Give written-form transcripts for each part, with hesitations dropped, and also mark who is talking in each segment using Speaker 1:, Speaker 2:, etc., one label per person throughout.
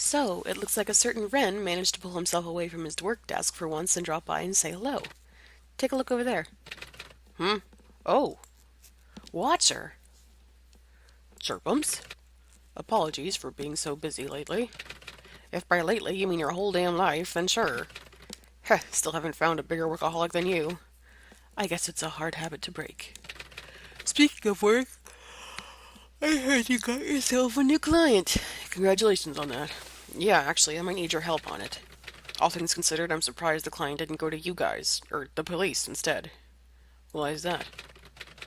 Speaker 1: So, it looks like a certain Wren managed to pull himself away from his work desk for once and drop by and say hello. Take a look over there. Hmm? Oh, Watcher. Chirpums. Apologies for being so busy lately. If by lately you mean your whole damn life, then sure. Heh, still haven't found a bigger workaholic than you. I guess it's a hard habit to break. Speaking of work, I heard you got yourself a new client. Congratulations on that. Yeah, actually, I might need your help on it. All things considered, I'm surprised the client didn't go to you guys, or the police, instead. Why is that?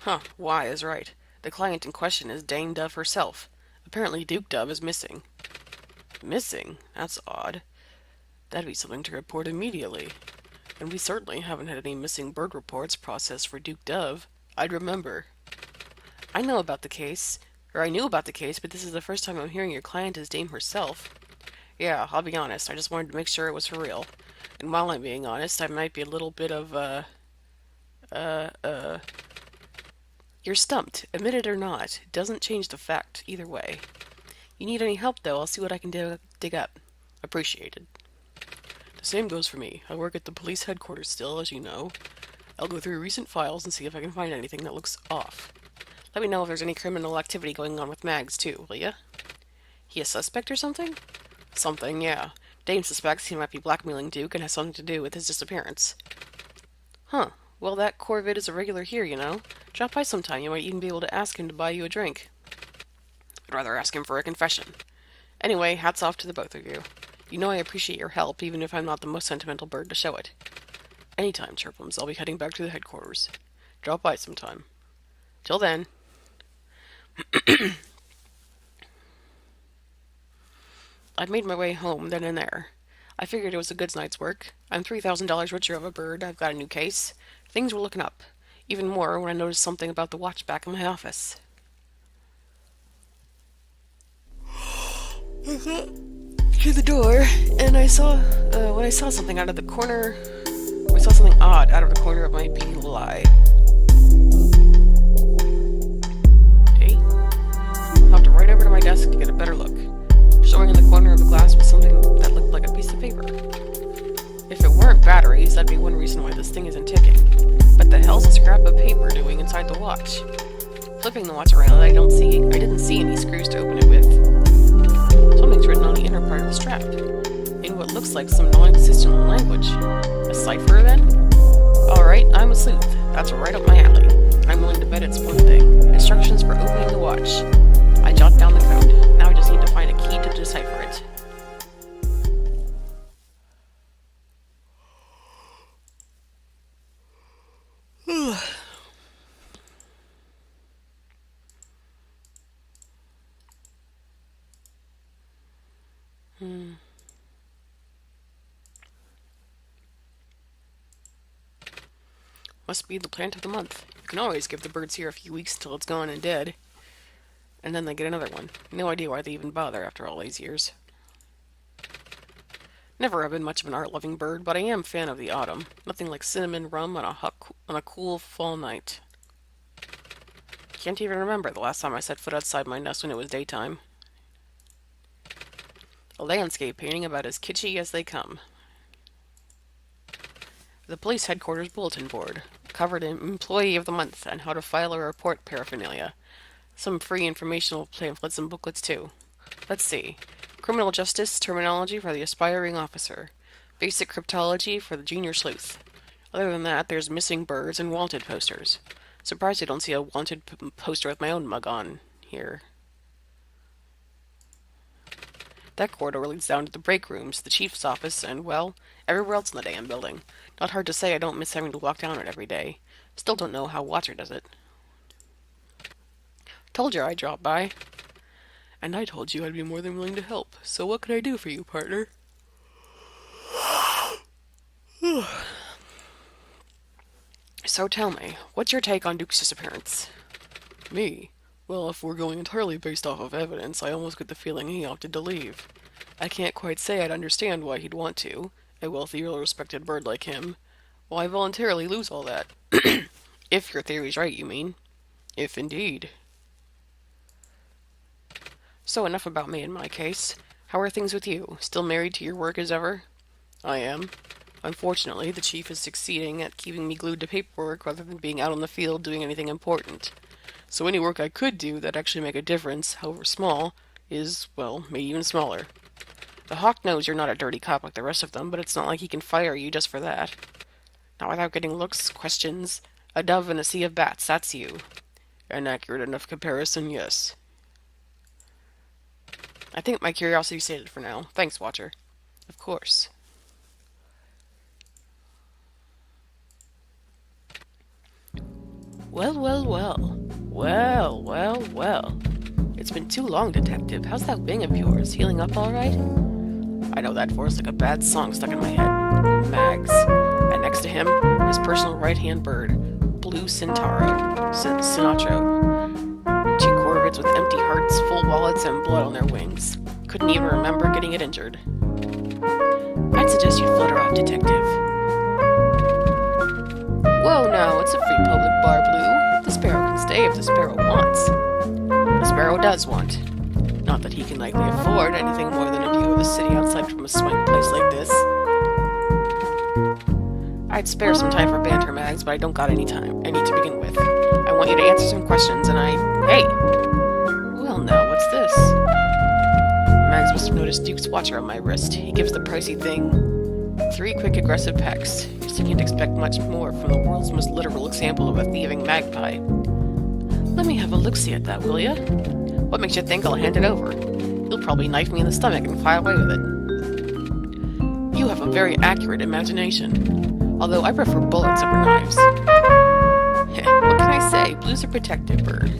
Speaker 1: Huh, why is right. The client in question is Dame Dove herself. Apparently Duke Dove is missing. Missing? That's odd. That'd be something to report immediately. And we certainly haven't had any missing bird reports processed for Duke Dove. I'd remember. I know about the case, or I knew about the case, but this is the first time I'm hearing your client is Dame herself. Yeah, I'll be honest, I just wanted to make sure it was for real. And while I'm being honest, I might be a little bit of, uh, uh... You're stumped. Admit it or not. It doesn't change the fact, either way. You need any help, though, I'll see what I can dig up. Appreciated. The same goes for me. I work at the police headquarters still, as you know. I'll go through recent files and see if I can find anything that looks off. Let me know if there's any criminal activity going on with Mags, too, will ya? He a suspect or something? Something, yeah. Dame suspects he might be blackmailing Duke and has something to do with his disappearance. Huh. Well, that Corvid is a regular here, you know. Drop by sometime. You might even be able to ask him to buy you a drink. I'd rather ask him for a confession. Anyway, hats off to the both of you. You know I appreciate your help, even if I'm not the most sentimental bird to show it. Anytime, Chirpums. I'll be heading back to the headquarters. Drop by sometime. Till then. I'd made my way home then and there. I figured it was a good night's work. I'm $3,000 richer of a bird. I've got a new case. Things were looking up. Even more when I noticed something about the watch back in my office. I got to the door, and when I saw something out of the corner, I saw something odd out of the corner of my beetle eye. Hey, hopped right over to my desk to get a better look. Showing in the corner of the glass was something that looked like a piece of paper. If it weren't batteries, that'd be one reason why this thing isn't ticking. But the hell's a scrap of paper doing inside the watch? Flipping the watch around, I didn't see any screws to open it with. Something's written on the inner part of the strap, in what looks like some non-existent language. A cipher, then? Alright, I'm a sleuth. That's right up my alley. I'm willing to bet it's one thing. Instructions for opening the watch. I jot down the code. Now I just need to find a key to decipher it. Must be the plant of the month. You can always give the birds here a few weeks until it's gone and dead. And then they get another one. No idea why they even bother after all these years. Never have been much of an art-loving bird, but I am a fan of the autumn. Nothing like cinnamon rum on a cool fall night. Can't even remember the last time I set foot outside my nest when it was daytime. A landscape painting about as kitschy as they come. The police headquarters bulletin board, covered in Employee of the Month and how to file a report paraphernalia. Some free informational pamphlets and booklets, too. Let's see. Criminal justice terminology for the aspiring officer. Basic cryptology for the junior sleuth. Other than that, there's missing birds and wanted posters. Surprised I don't see a wanted poster with my own mug on here. That corridor leads down to the break rooms, the chief's office, and, well, everywhere else in the damn building. Not hard to say I don't miss having to walk down it every day. Still don't know how Watcher does it. Told you I'd drop by. And I told you I'd be more than willing to help. So what can I do for you, partner? So tell me, what's your take on Duke's disappearance? Me? Well, if we're going entirely based off of evidence, I almost get the feeling he opted to leave. I can't quite say I'd understand why he'd want to, a wealthy, well-respected bird like him. Why voluntarily lose all that? If your theory's right, you mean. If indeed. So enough about me and my case. How are things with you? Still married to your work as ever? I am. Unfortunately, the chief is succeeding at keeping me glued to paperwork rather than being out on the field doing anything important. So any work I could do that actually make a difference, however small, is, well, made even smaller. The Hawk knows you're not a dirty cop like the rest of them, but it's not like he can fire you just for that. Not without getting looks, questions. A dove in a sea of bats, that's you. An accurate enough comparison, yes. I think my curiosity sated for now. Thanks, Watcher. Of course. Well, well, well. Well, well, well. It's been too long, Detective. How's that wing of yours? Healing up all right? I know that voice like a bad song stuck in my head. Mags. And next to him, his personal right-hand bird, Blue Centauro. Sinatro. Two corvids with empty hearts, full wallets, and blood on their wings. Couldn't even remember getting it injured. I'd suggest you flutter off, Detective. Whoa, no, it's a free public bar, Blue. The Sparrow can stay if the Sparrow wants. The Sparrow does want. Not that he can likely afford anything more than a view of the city outside from a swank place like this. I'd spare some time for banter, Mags, but I don't got any time. Any to begin with. I want you to answer some questions, and Hey! Well, now, what's this? Mags must have noticed Duke's watcher on my wrist. He gives the pricey thing 3 quick aggressive pecks. Guess you can't expect much more from the world's most literal example of a thieving magpie. Let me have a look-see at that, will ya? What makes you think I'll hand it over? You'll probably knife me in the stomach and fly away with it. You have a very accurate imagination. Although I prefer bullets over knives. What can I say? Blue's a protective bird.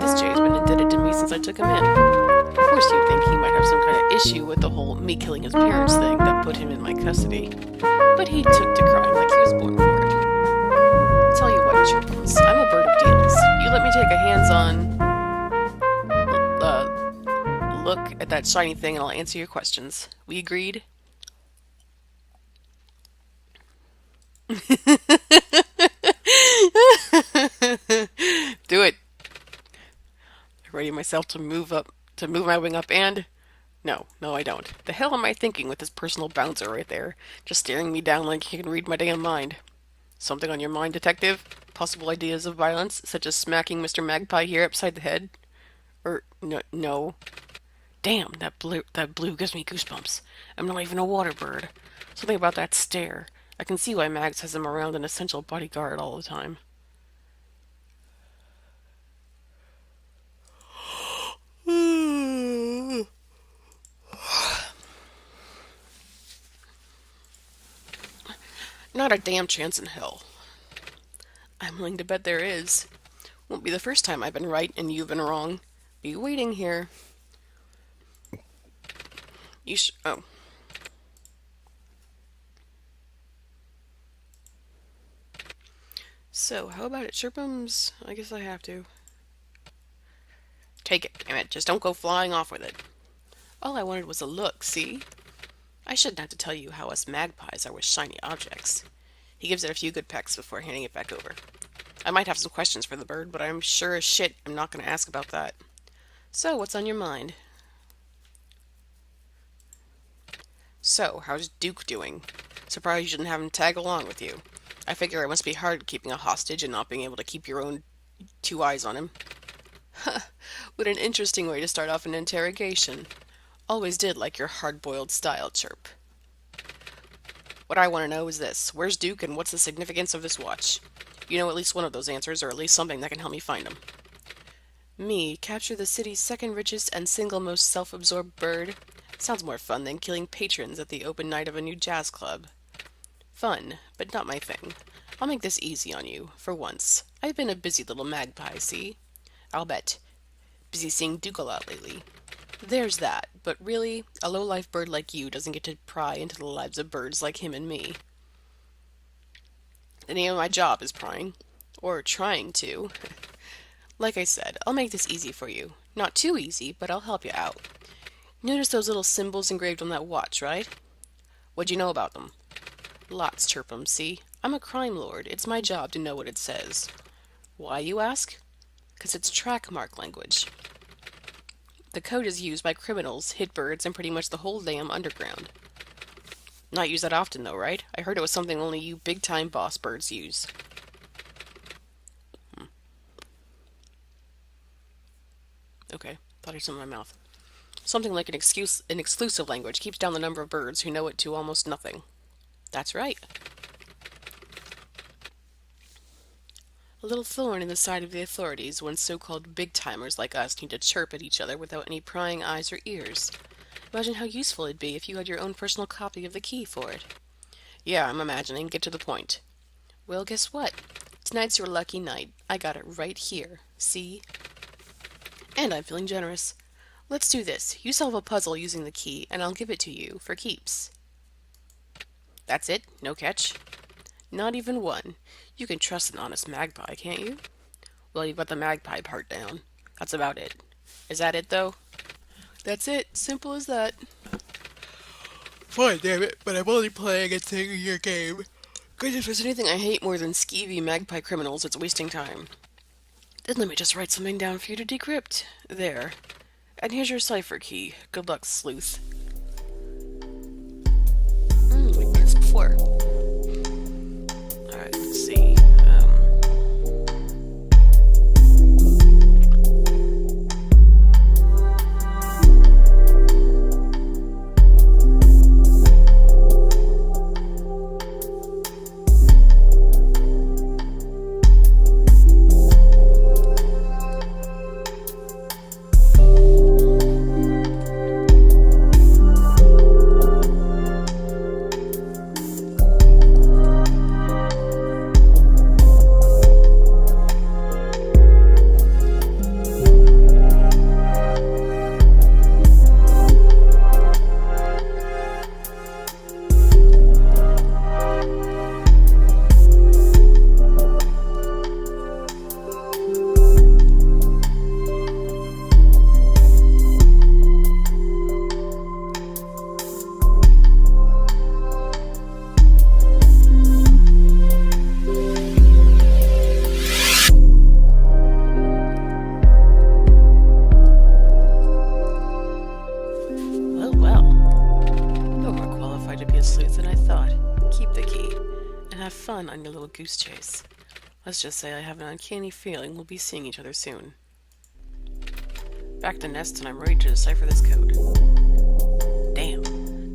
Speaker 1: This Jay's been indebted to me since I took him in. Of course you'd think he might have some kind of issue with the whole me killing his parents thing that put him in my custody. But he took to crime like he was born for it. Tell you what, Chirpums, I'm a bird of deals. You let me take a hands-on look at that shiny thing and I'll answer your questions. We agreed? Do it. I ready myself to move my wing up and... No, I don't. The hell am I thinking with this personal bouncer right there? Just staring me down like he can read my damn mind. Something on your mind, Detective? Possible ideas of violence, such as smacking Mr. Magpie here upside the head? No. Damn, that blue gives me goosebumps. I'm not even a water bird. Something about that stare. I can see why Mags has him around an essential bodyguard all the time. Not a damn chance in hell. I'm willing to bet there is. Won't be the first time I've been right and you've been wrong. Be waiting here. Oh. So, how about it, Chirpums? I guess I have to. Take it, damn it. Just don't go flying off with it. All I wanted was a look, see? I shouldn't have to tell you how us magpies are with shiny objects. He gives it a few good pecks before handing it back over. I might have some questions for the bird, but I'm sure as shit I'm not going to ask about that. So, what's on your mind? So, how's Duke doing? Surprised you didn't have him tag along with you. I figure it must be hard keeping a hostage and not being able to keep your own 2 eyes on him. What an interesting way to start off an interrogation. Always did like your hard-boiled style, Chirp. What I want to know is this. Where's Duke and what's the significance of this watch? You know at least one of those answers, or at least something that can help me find him. Me, capture the city's second richest and single most self-absorbed bird? Sounds more fun than killing patrons at the open night of a new jazz club. Fun, but not my thing. I'll make this easy on you, for once. I've been a busy little magpie, see? I'll bet. Busy seeing Duke a lot lately. There's that, but really, a low-life bird like you doesn't get to pry into the lives of birds like him and me. The name of my job is prying. Or trying to. Like I said, I'll make this easy for you. Not too easy, but I'll help you out. Notice those little symbols engraved on that watch, right? What'd you know about them? Lots, Chirpum, see? I'm a crime lord. It's my job to know what it says. Why, you ask? 'Cause it's track mark language. The code is used by criminals, hitbirds, and pretty much the whole damn underground. Not used that often, though, right? I heard it was something only you big-time boss birds use. Okay, thought I was in my mouth. Something like an exclusive language keeps down the number of birds who know it to almost nothing. That's right. A little thorn in the side of the authorities when so-called big-timers like us need to chirp at each other without any prying eyes or ears. Imagine how useful it'd be if you had your own personal copy of the key for it. Yeah, I'm imagining. Get to the point. Well, guess what? Tonight's your lucky night. I got it right here. See? And I'm feeling generous. Let's do this. You solve a puzzle using the key, and I'll give it to you for keeps. That's it? No catch? Not even one. You can trust an honest magpie, can't you? Well, you've got the magpie part down. That's about it. Is that it, though? That's it. Simple as that. Fine, damn it, but I'm only playing a thing in your game. Because if there's anything I hate more than skeevy magpie criminals, it's wasting time. Then let me just write something down for you to decrypt. There. And here's your cipher key. Good luck, sleuth. We've done this before. Alright, let's see. Fun on your little goose chase. Let's just say I have an uncanny feeling we'll be seeing each other soon. Back to Nest and I'm ready to decipher this code. Damn,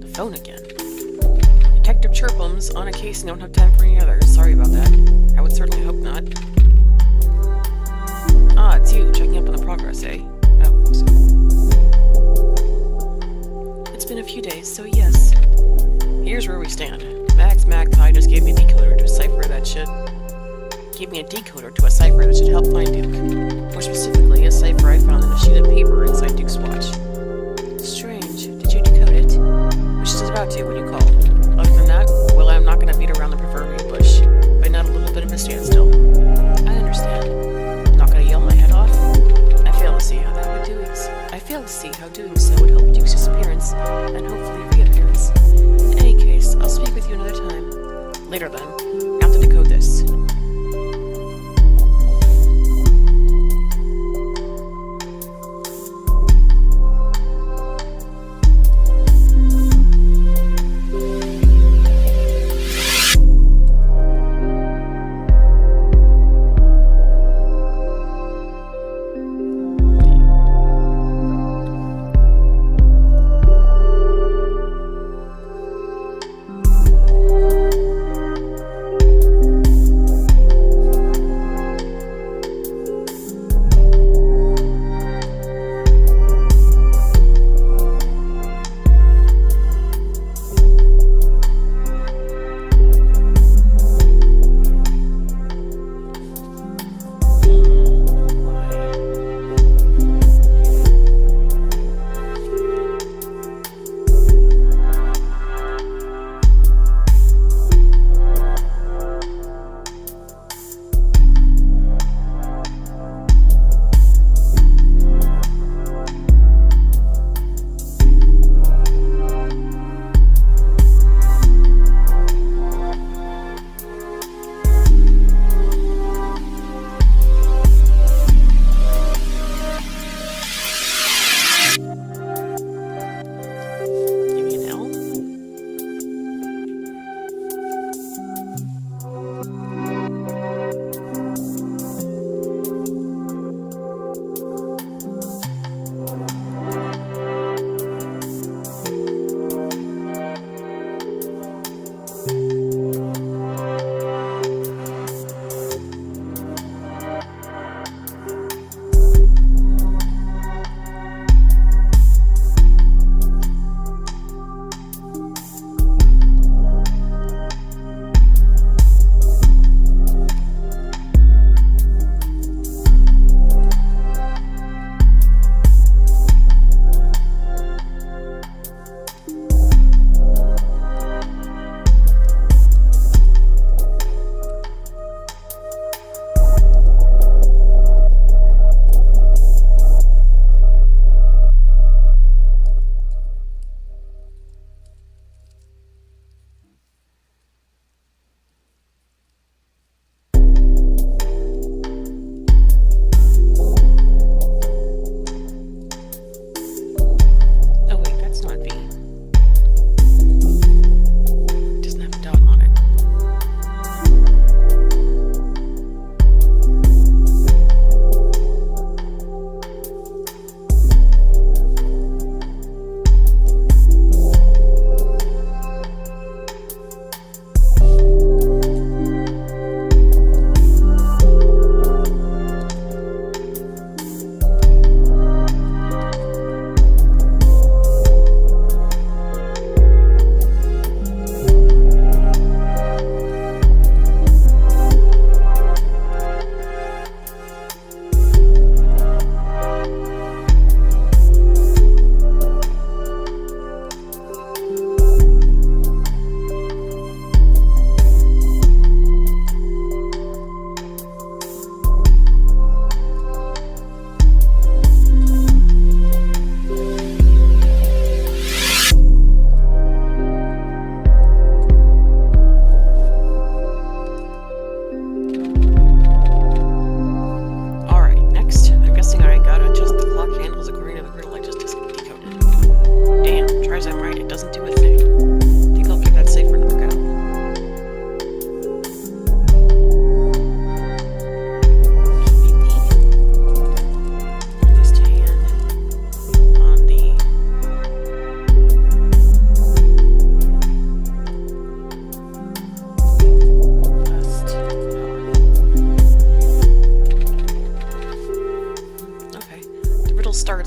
Speaker 1: the phone again. Detective Chirpums, on a case and don't have time for any others. Sorry about that. I would certainly hope not. Ah, it's you, checking up on the progress, eh? Oh, so. It's been a few days, so yes. Here's where we stand. Max Magpie just gave me a decoder to decipher that shit. Gave me a decoder to a cipher that should help find Duke. More specifically, a cipher I found in a sheet of paper inside Duke's watch. Strange. Did you decode it? I was just about to when you called. Other than that, well, I'm not gonna beat around the proverbial bush. But not a little bit of a standstill. I understand. I'm not gonna yell my head off. I fail to see how that would do it. I fail to see how doing so would help Duke's disappearance, and hopefully reappearance. In any case, I'll speak with you another time. Later then. I have to decode this.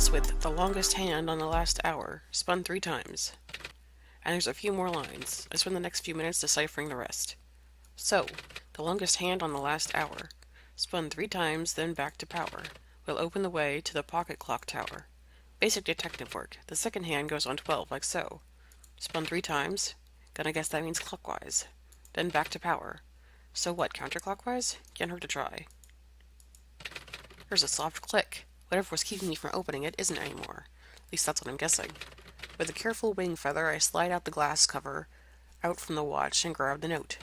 Speaker 1: starts with the longest hand on the last hour, spun 3 times. And there's a few more lines. I spend the next few minutes deciphering the rest. So, the longest hand on the last hour, spun 3 times, then back to power, will open the way to the pocket clock tower. Basic detective work. The second hand goes on 12, like so. Spun 3 times. Gonna guess that means clockwise. Then back to power. So what, counterclockwise? Can't hurt to try. There's a soft click. Whatever was keeping me from opening it isn't anymore. At least that's what I'm guessing. With a careful wing feather, I slide out the glass cover out from the watch and grab the note.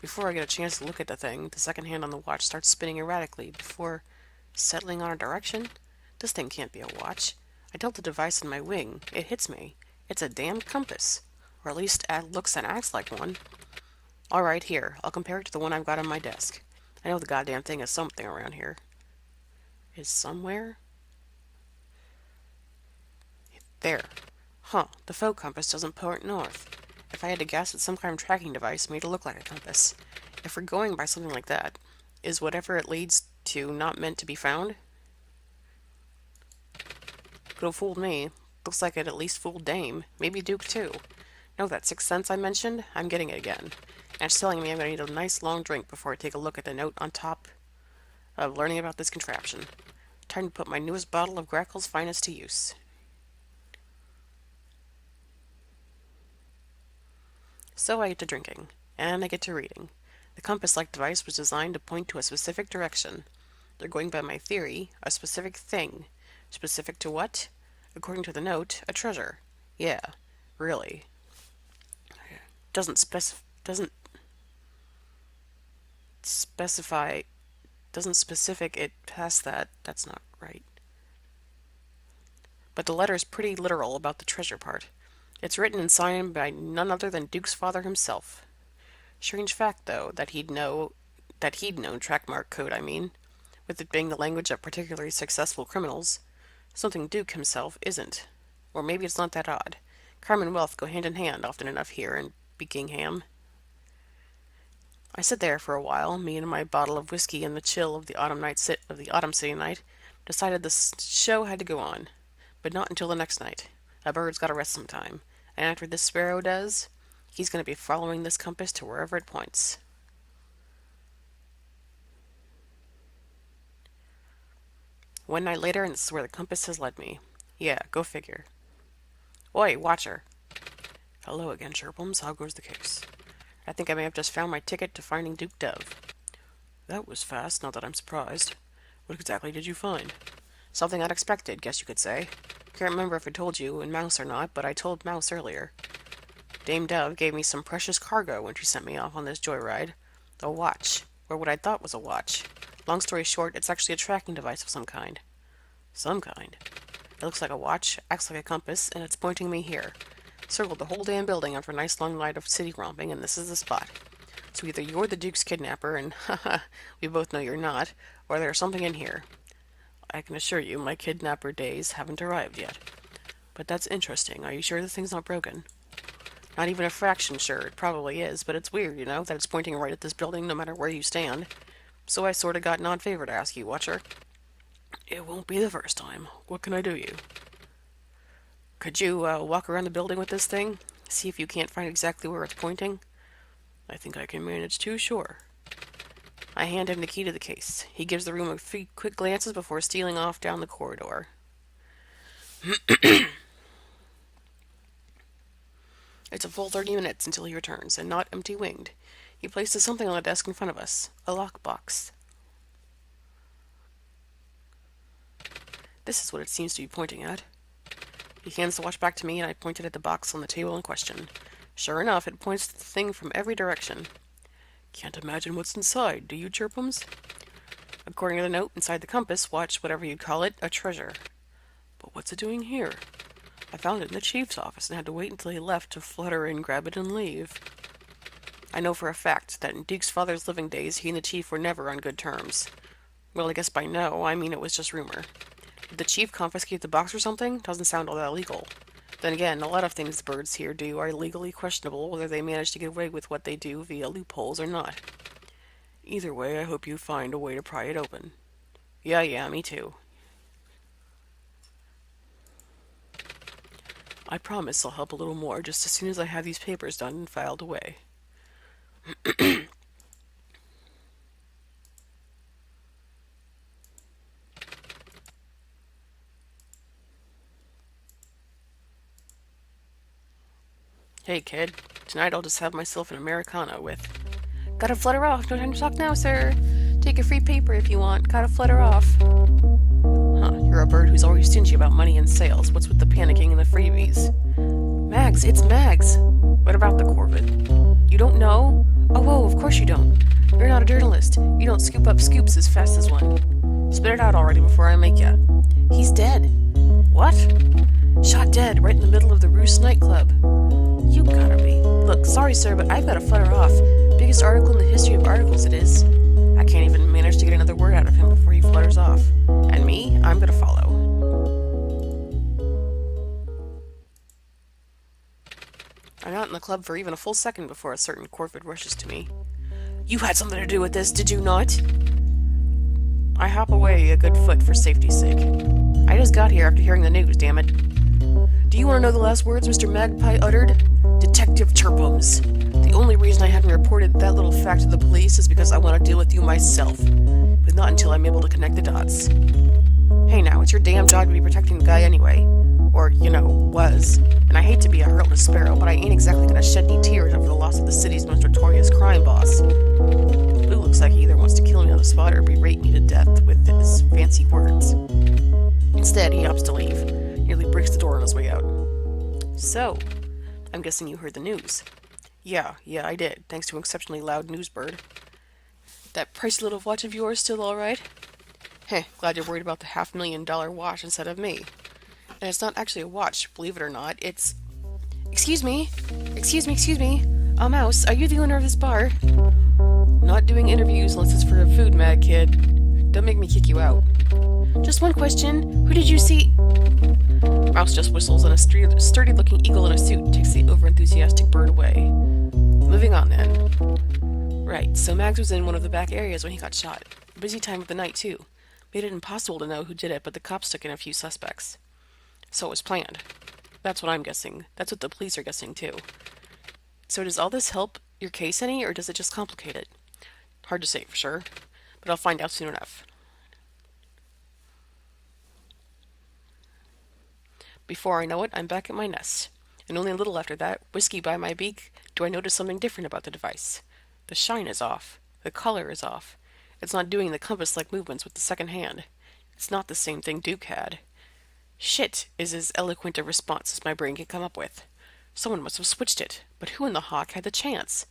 Speaker 1: Before I get a chance to look at the thing, the second hand on the watch starts spinning erratically before settling on a direction. This thing can't be a watch. I tilt the device in my wing. It hits me. It's a damn compass. Or at least it looks and acts like one. Alright, here. I'll compare it to the one I've got on my desk. I know the goddamn thing is something around here. Is somewhere? There. Huh, the faux compass doesn't point north. If I had to guess, it's some kind of tracking device made to look like a compass. If we're going by something like that, is whatever it leads to not meant to be found? Could have fooled me. Looks like it at least fooled Dame. Maybe Duke, too. Know that 6th sense I mentioned? I'm getting it again. And it's telling me I'm going to need a nice long drink before I take a look at the note on top of learning about this contraption. Time to put my newest bottle of Grackle's finest to use. So I get to drinking, and I get to reading. The compass-like device was designed to point to a specific direction. They're going by my theory, a specific thing. Specific to what? According to the note, a treasure. Yeah, really. Doesn't specific it past that. That's not right. But the letter's pretty literal about the treasure part. It's written and signed by none other than Duke's father himself. Strange fact, though, that he'd known trackmark code, I mean, with it being the language of particularly successful criminals. Something Duke himself isn't. Or maybe it's not that odd. Crime and wealth go hand in hand often enough here in Buckingham. I sit there for a while, me and my bottle of whiskey in the chill of the autumn city night, decided the show had to go on. But not until the next night. A bird's got to rest some time. And after this sparrow does, he's going to be following this compass to wherever it points. One night later, and this is where the compass has led me. Yeah, go figure. Oi, watcher. Hello again, Chirpums. How goes the case? I think I may have just found my ticket to finding Duke Dove. That was fast, not that I'm surprised. What exactly did you find? Something unexpected, guess you could say. Can't remember if I told you in Mouse or not, but I told Mouse earlier. Dame Dove gave me some precious cargo when she sent me off on this joyride. A watch, or what I thought was a watch. Long story short, it's actually a tracking device of some kind. Some kind? It looks like a watch, acts like a compass, and it's pointing me here. Circled the whole damn building after a nice long night of city romping, and this is the spot. So either you're the Duke's kidnapper, and haha, we both know you're not, or there's something in here. I can assure you my kidnapper days haven't arrived yet. But that's interesting. Are you sure the thing's not broken? Not even a fraction sure. It probably is, but it's weird, that it's pointing right at this building no matter where you stand. So I sorta got an odd favor to ask you, Watcher. It won't be the first time. What can I do you? Could you walk around the building with this thing? See if you can't find exactly where it's pointing? I think I can manage to, sure. I hand him the key to the case. He gives the room a few quick glances before stealing off down the corridor. It's a full 30 minutes until he returns, and not empty-winged. He places something on the desk in front of us. A lockbox. This is what it seems to be pointing at. He hands the watch back to me, and I pointed at the box on the table in question. Sure enough, it points to the thing from every direction. Can't imagine what's inside, do you, Chirpums? According to the note inside the compass, watch, whatever you call it, a treasure. But what's it doing here? I found it in the chief's office and had to wait until he left to flutter in, grab it, and leave. I know for a fact that in Duke's father's living days, he and the chief were never on good terms. Well, I guess by no, I mean it was just rumor. Did the chief confiscate the box or something? Doesn't sound all that illegal. Then again, a lot of things the birds here do are legally questionable, whether they manage to get away with what they do via loopholes or not. Either way, I hope you find a way to pry it open. Yeah, me too. I promise I'll help a little more just as soon as I have these papers done and filed away. Hey, kid. Tonight I'll just have myself an Americano with... Gotta flutter off. No time to talk now, sir. Take a free paper if you want. Gotta flutter off. Huh, you're a bird who's always stingy about money and sales. What's with the panicking and the freebies? Mags, it's Mags. What about the Corvid? You don't know? Oh, whoa, of course you don't. You're not a journalist. You don't scoop up scoops as fast as one. Spit it out already before I make ya. He's dead. What? Shot dead right in the middle of the Roost nightclub. You gotta be. Look, sorry sir, but I've gotta flutter off. Biggest article in the history of articles it is. I can't even manage to get another word out of him before he flutters off. And me, I'm gonna follow. I'm not in the club for even a full second before a certain Corvid rushes to me. You had something to do with this, did you not? I hop away a good foot for safety's sake. I just got here after hearing the news, damn it. Do you want to know the last words Mr. Magpie uttered? Detective Chirpums. The only reason I haven't reported that little fact to the police is because I want to deal with you myself. But not until I'm able to connect the dots. Hey now, it's your damn job to be protecting the guy anyway. Or, was. And I hate to be a heartless sparrow, but I ain't exactly gonna shed any tears over the loss of the city's most notorious crime boss. Blue looks like he either wants to kill me on the spot or berate me to death with his fancy words. Instead, he opts to leave. Nearly breaks the door on his way out. So, I'm guessing you heard the news. Yeah, I did, thanks to an exceptionally loud newsbird. That pricey little watch of yours still alright? Heh, glad you're worried about the $500,000 watch instead of me. And it's not actually a watch, believe it or not, it's... Excuse me! Mouse, are you the owner of this bar? Not doing interviews unless it's for a food mag, kid. Don't make me kick you out. Just one question, who did you see... Mouse just whistles, and a sturdy-looking eagle in a suit takes the over-enthusiastic bird away. Moving on, then. Right, so Mags was in one of the back areas when he got shot. A busy time of the night, too. Made it impossible to know who did it, but the cops took in a few suspects. So it was planned. That's what I'm guessing. That's what the police are guessing, too. So does all this help your case any, or does it just complicate it? Hard to say for sure, but I'll find out soon enough. Before I know it, I'm back at my nest. And only a little after that, whiskey by my beak, do I notice something different about the device. The shine is off. The color is off. It's not doing the compass-like movements with the second hand. It's not the same thing Duke had. Shit is as eloquent a response as my brain can come up with. Someone must have switched it, but who in the hawk had the chance?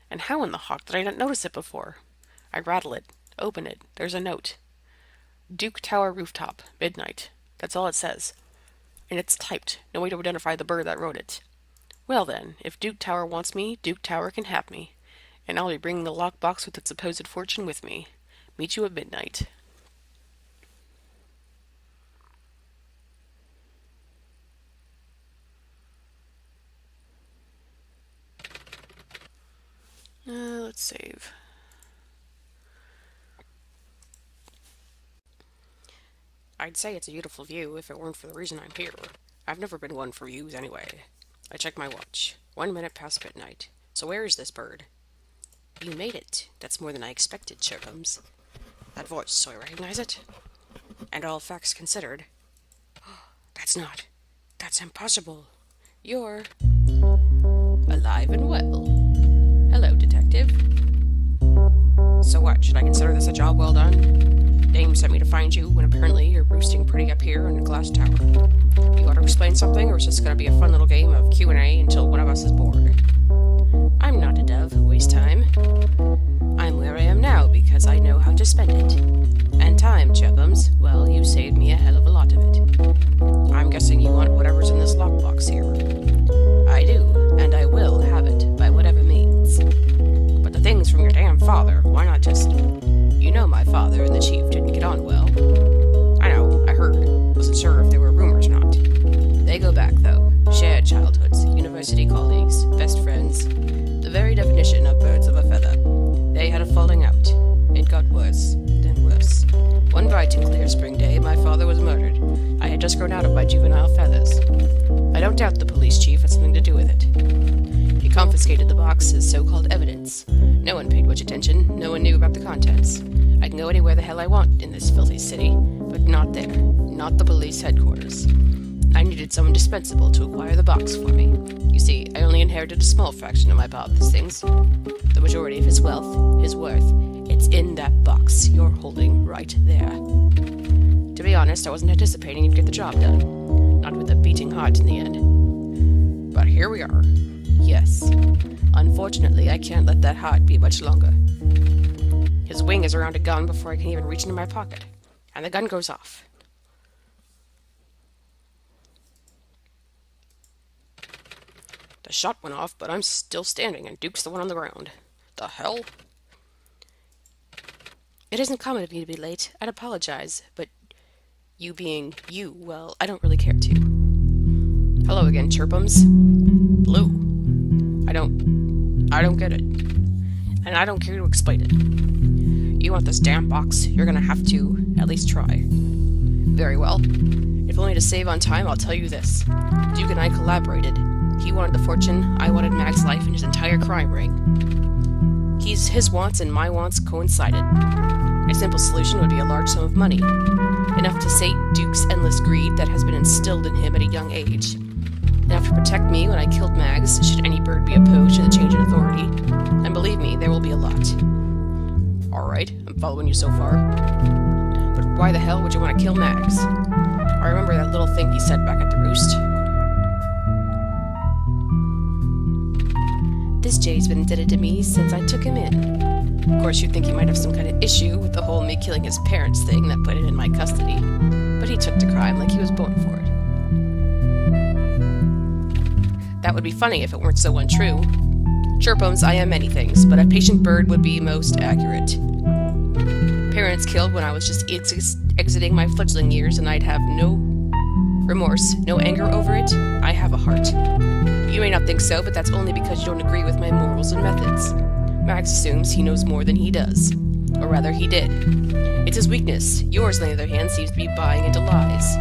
Speaker 1: And how in the hawk did I not notice it before? I rattle it, open it, there's a note. Duke Tower Rooftop, midnight. That's all it says. And it's typed, no way to identify the bird that wrote it. Well then, if Duke Tower wants me, Duke Tower can have me. And I'll be bringing the lockbox with its supposed fortune with me. Meet you at midnight. Let's save. I'd say it's a beautiful view if it weren't for the reason I'm here. I've never been one for views anyway. I check my watch. 1 minute past midnight. So where is this bird? You made it. That's more than I expected, Chirpums. That voice, so I recognize it? And all facts considered. That's impossible. You're alive and well. Hello, detective. So what, should I consider this a job well done? Dame sent me to find you when apparently you're roosting pretty up here in a glass tower. You ought to explain something, or it's just gonna be a fun little game of Q&A until one of us is bored. I'm not a dove who wastes time. I'm where I am now because I know how to spend it. And time, Chirpums, well, you saved me a hell of a lot of it. I'm guessing you want whatever's in this lockbox here. I do, and I will have it, by whatever means. But the things from your damn father, why not just... You know my father and the chief didn't get on well. I know, I heard. Wasn't sure if there were rumors or not. They go back, though. Shared childhoods, university colleagues, best friends. The very definition of birds of a feather. They had a falling out. It got worse, then worse. One bright and clear spring day, my father was murdered. I had just grown out of my juvenile feathers. I don't doubt the police chief had something to do with it. He confiscated the box as so-called evidence. No one paid much attention, no one knew about the contents. I can go anywhere the hell I want in this filthy city, but not there. Not the police headquarters. I needed someone dispensable to acquire the box for me. You see, I only inherited a small fraction of my father's things. The majority of his wealth, his worth, it's in that box you're holding right there. To be honest, I wasn't anticipating you'd get the job done. Not with a beating heart in the end. But here we are. Yes. Unfortunately, I can't let that heart be much longer. His wing is around a gun before I can even reach into my pocket. And the gun goes off. The shot went off, but I'm still standing, and Duke's the one on the ground. The hell? It isn't common of me to be late. I'd apologize, but you being you, well, I don't really care to. Hello again, Chirpums. Blue. I don't get it. And I don't care to explain it. You want this damn box, you're gonna have to at least try. Very well. If only to save on time, I'll tell you this. Duke and I collaborated. He wanted the fortune, I wanted Mag's life and his entire crime ring. His wants and my wants coincided. A simple solution would be a large sum of money, enough to sate Duke's endless greed that has been instilled in him at a young age, enough to protect me when I killed Mags should any bird be opposed to the change in authority, and believe me, there will be a lot. Alright, I'm following you so far. But why the hell would you want to kill Mags? I remember that little thing he said back at the roost. This Jay's been indebted to me since I took him in. Of course, you'd think he might have some kind of issue with the whole me killing his parents thing that put it in my custody, but he took to crime like he was born for it. That would be funny if it weren't so untrue. Chirpums, I am many things, but a patient bird would be most accurate. Parents killed when I was just exiting my fledgling years, and I'd have no remorse, no anger over it. I have a heart. You may not think so, but that's only because you don't agree with my morals and methods. Max assumes he knows more than he does. Or rather, he did. It's his weakness. Yours, on the other hand, seems to be buying into lies.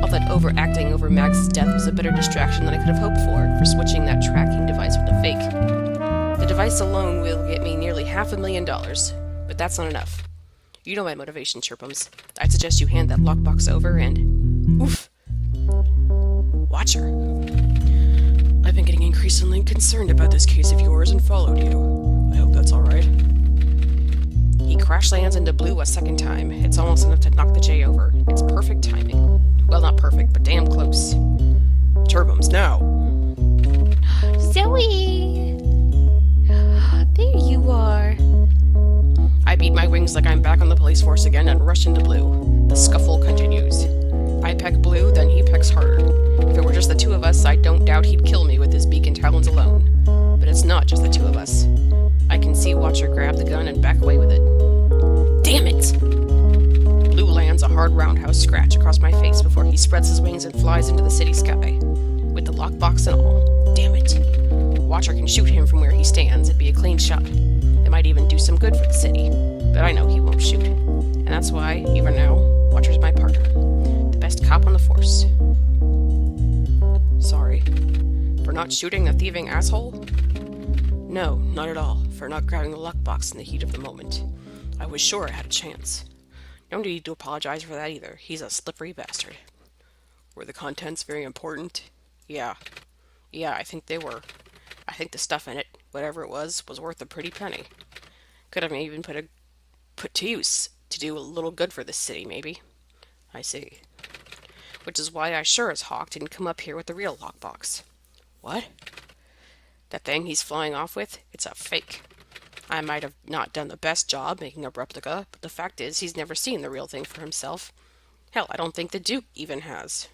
Speaker 1: All that overacting over Max's death was a better distraction than I could have hoped for switching that tracking device with a fake. The device alone will get me nearly $500,000, but that's not enough. You know my motivation, Chirpums. I'd suggest you hand that lockbox over and... Oof! Watcher. I've been getting increasingly concerned about this case of yours and followed you. I hope that's alright. He crash lands into Blue a second time. It's almost enough to knock the J over. It's perfect timing. Well, not perfect, but damn close. Chirpums, now!
Speaker 2: Zoe! There you are.
Speaker 1: I beat my wings like I'm back on the police force again and rush into Blue. The scuffle continues. I peck Blue, then he pecks harder. If it were just the two of us, I don't doubt he'd kill me with his beak and talons alone. But it's not just the two of us. I can see Watcher grab the gun and back away with it. Damn it! Blue lands a hard roundhouse scratch across my face before he spreads his wings and flies into the city sky. With the lockbox and all. Damn it. Watcher can shoot him from where he stands. It'd be a clean shot. It might even do some good for the city. But I know he won't shoot. And that's why, even now, Watcher's my partner. The best cop on the force. Sorry. For not shooting the thieving asshole? No, not at all. For not grabbing the lockbox in the heat of the moment. I was sure I had a chance. No need to apologize for that either. He's a slippery bastard. Were the contents very important? Yeah. Yeah, I think they were. I think the stuff in it, whatever it was worth a pretty penny. Could have maybe been put to use to do a little good for this city, maybe. I see. Which is why I sure as hawk didn't come up here with the real lockbox. What? That thing he's flying off with, it's a fake. I might have not done the best job making a replica, but the fact is he's never seen the real thing for himself. Hell, I don't think the Duke even has.